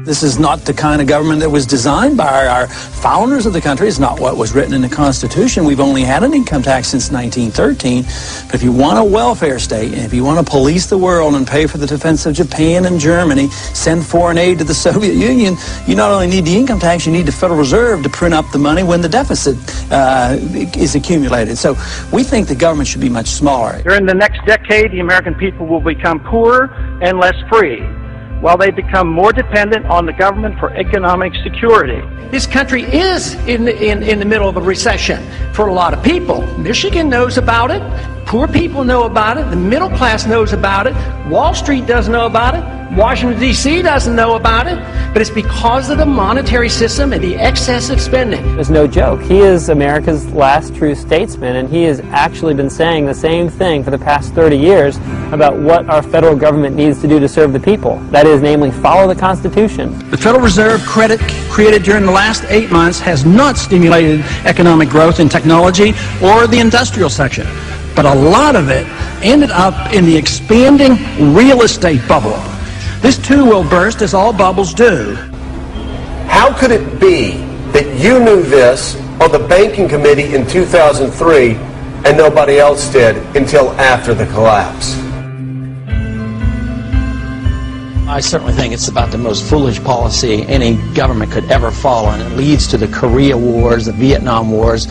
This is not the kind of government that was designed by our founders of the country. It's not what was written in the Constitution. We've only had an income tax since 1913. But if you want a welfare state, and if you want to police the world and pay for the defense of Japan and Germany, send foreign aid to the Soviet Union, you not only need the income tax, you need the Federal Reserve to print up the money when the deficit is accumulated. So we think the government should be much smaller. During the next decade, the American people will become poorer and less free, while they become more dependent on the government for economic security. This country is in the middle of a recession for a lot of people. Michigan knows about it. Poor people know about it. The middle class knows about it. Wall Street doesn't know about it. Washington, D.C. doesn't know about it. But it's because of the monetary system and the excessive spending. It's no joke. He is America's last true statesman, and he has actually been saying the same thing for the past 30 years about what our federal government needs to do to serve the people. That is, namely, follow the Constitution. The Federal Reserve credit created during the last 8 months has not stimulated economic growth in technology or the industrial section. But a lot of it ended up in the expanding real estate bubble. This too will burst, as all bubbles do. How could it be that you knew this on the banking committee in 2003 and nobody else did until after the collapse? I certainly think it's about the most foolish policy any government could ever follow, and it leads to the Korea Wars, the Vietnam Wars,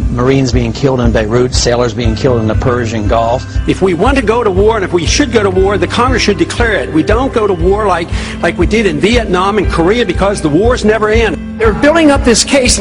Marines being killed in Beirut, sailors being killed in the Persian Gulf. If we want to go to war, and if we should go to war, the Congress should declare it. We don't go to war like we did in Vietnam and Korea, because the wars never end. They're building up this case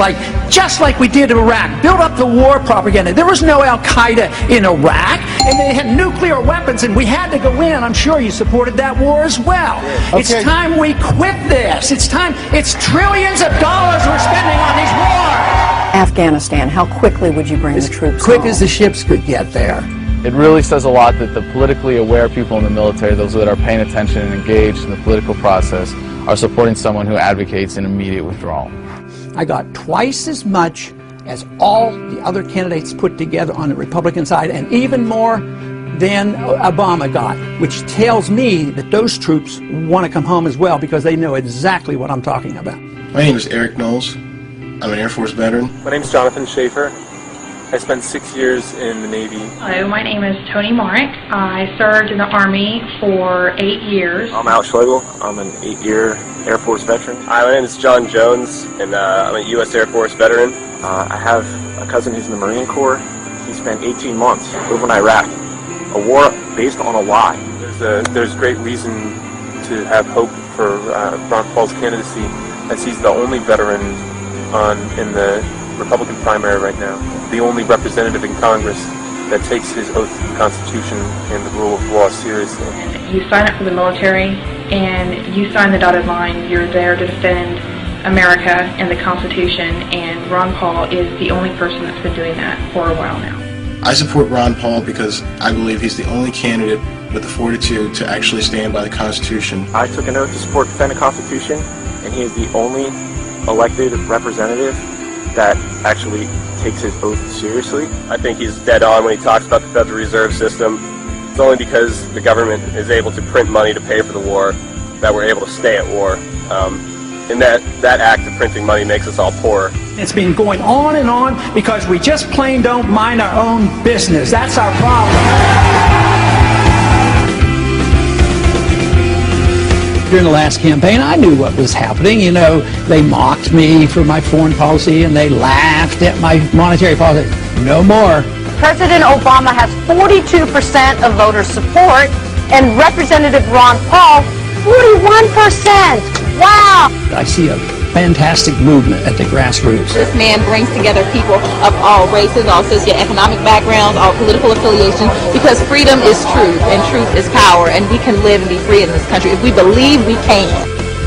just like we did in Iraq. Build up the war propaganda. There was no Al-Qaeda in Iraq, and they had nuclear weapons, and we had to go in. I'm sure you supported that war as well. Okay. It's time we quit this. It's time. It's trillions of dollars we're spending on these wars. Afghanistan, how quickly would you bring the troops quick home? As the ships could get there. It really says a lot that the politically aware people in the military, those that are paying attention and engaged in the political process, are supporting someone who advocates an immediate withdrawal. I got twice as much as all the other candidates put together on the Republican side, and even more than Obama got, which tells me that those troops want to come home as well, because they know exactly what I'm talking about. My name is Eric Knowles. I'm an Air Force veteran. My name is Jonathan Schaefer. I spent 6 years in the Navy. Hello, my name is Tony Marek. I served in the Army for 8 years. I'm Al Schlegel. I'm an 8-year Air Force veteran. Hi, my name is John Jones, and I'm a U.S. Air Force veteran. I have a cousin who's in the Marine Corps. He spent 18 months over in Iraq. A war based on a lie. There's great reason to have hope for Ron Paul's candidacy, as he's the only veteran in the Republican primary right now, the only representative in Congress that takes his oath to the Constitution and the rule of law seriously. You sign up for the military and you sign the dotted line. You're there to defend America and the Constitution, and Ron Paul is the only person that's been doing that for a while now. I support Ron Paul because I believe he's the only candidate with the fortitude to actually stand by the Constitution. I took an oath to support and defend the Constitution, and he is the only elected representative that actually takes his oath seriously. I think he's dead on when he talks about the Federal Reserve System. It's only because the government is able to print money to pay for the war that we're able to stay at war. And that act of printing money makes us all poorer. It's been going on because we just plain don't mind our own business. That's our problem. During the last campaign, I knew what was happening. You know, they mocked me for my foreign policy, and they laughed at my monetary policy. No more. President Obama has 42% of voter support, and Representative Ron Paul, 41%. Wow! I see a fantastic movement at the grassroots. This man brings together people of all races, all socioeconomic backgrounds, all political affiliations, because freedom is truth, and truth is power, and we can live and be free in this country. If we believe, we can.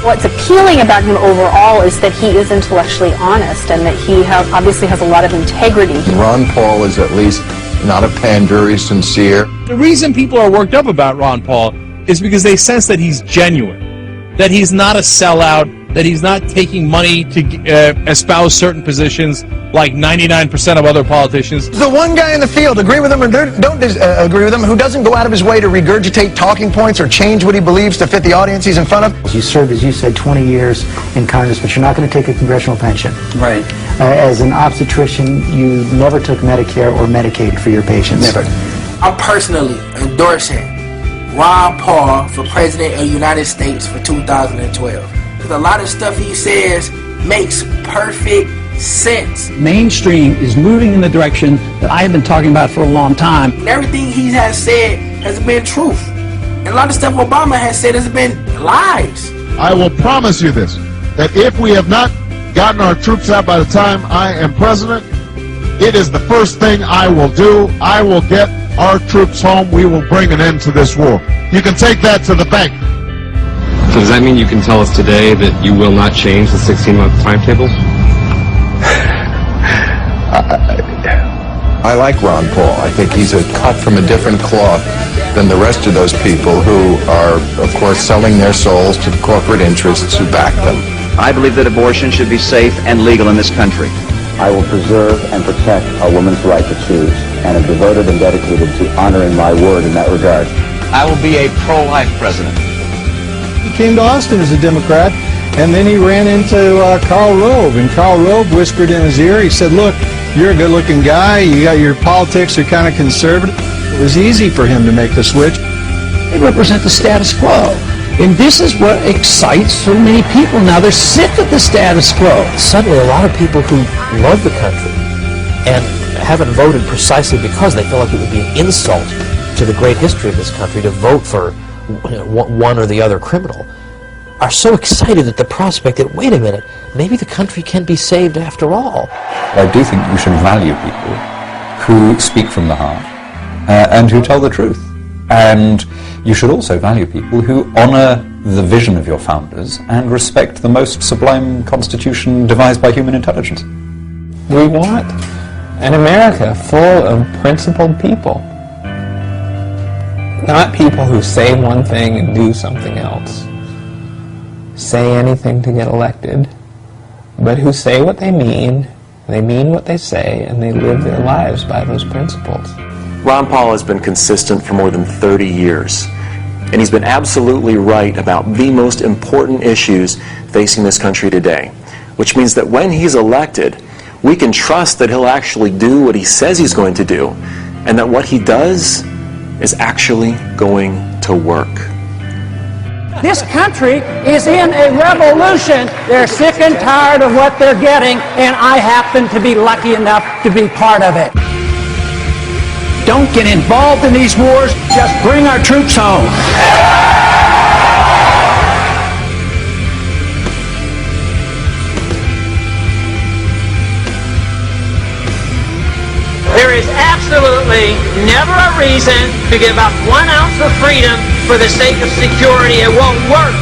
What's appealing about him overall is that he is intellectually honest, and that he obviously has a lot of integrity. Ron Paul is at least not a pander, he's sincere. The reason people are worked up about Ron Paul is because they sense that he's genuine, that he's not a sellout that he's not taking money to espouse certain positions like 99% of other politicians. The one guy in the field, agree with him or don't agree with him, who doesn't go out of his way to regurgitate talking points or change what he believes to fit the audience he's in front of. You served, as you said, 20 years in Congress, but you're not going to take a congressional pension. Right. As an obstetrician, you never took Medicare or Medicaid for your patients. Never. I'm personally endorsing Ron Paul for President of the United States for 2012. Because a lot of stuff he says makes perfect sense. Mainstream is moving in the direction that I have been talking about for a long time. And everything he has said has been truth. And a lot of stuff Obama has said has been lies. I will promise you this, that if we have not gotten our troops out by the time I am president, it is the first thing I will do. I will get our troops home. We will bring an end to this war. You can take that to the bank. So does that mean you can tell us today that you will not change the 16-month timetable? I like Ron Paul. I think he's a cut from a different cloth than the rest of those people who are, of course, selling their souls to the corporate interests who back them. I believe that abortion should be safe and legal in this country. I will preserve and protect a woman's right to choose, and am devoted and dedicated to honoring my word in that regard. I will be a pro-life president. He came to Austin as a Democrat, and then he ran into Karl Rove, and Karl Rove whispered in his ear, he said, look, you're a good-looking guy, you got your politics are kind of conservative. It was easy for him to make the switch. They represent the status quo. And this is what excites so many people now. They're sick of the status quo. Suddenly, a lot of people who love the country and haven't voted precisely because they feel like it would be an insult to the great history of this country to vote for one or the other criminal are so excited at the prospect that, wait a minute, maybe the country can be saved after all. I do think you should value people who speak from the heart and who tell the truth. And you should also value people who honor the vision of your founders and respect the most sublime constitution devised by human intelligence. We want an America full of principled people. Not people who say one thing and do something else. Say anything to get elected, but who say what they mean what they say, and they live their lives by those principles. Ron Paul has been consistent for more than 30 years, and he's been absolutely right about the most important issues facing this country today, which means that when he's elected, we can trust that he'll actually do what he says he's going to do, and that what he does is actually going to work. This country is in a revolution. They're sick and tired of what they're getting, and I happen to be lucky enough to be part of it. Don't get involved in these wars. Just bring our troops home. There is absolutely never a reason to give up 1 ounce of freedom for the sake of security. It won't work.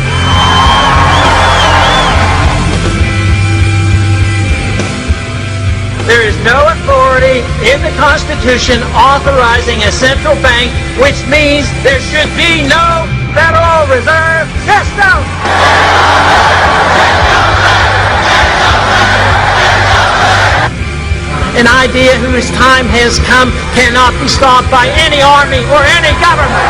There is no authority in the Constitution authorizing a central bank, which means there should be no Federal Reserve System. An idea whose time has come cannot be stopped by any army or any government.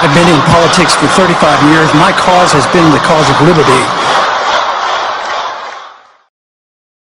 I've been in politics for 35 years. My cause has been the cause of liberty.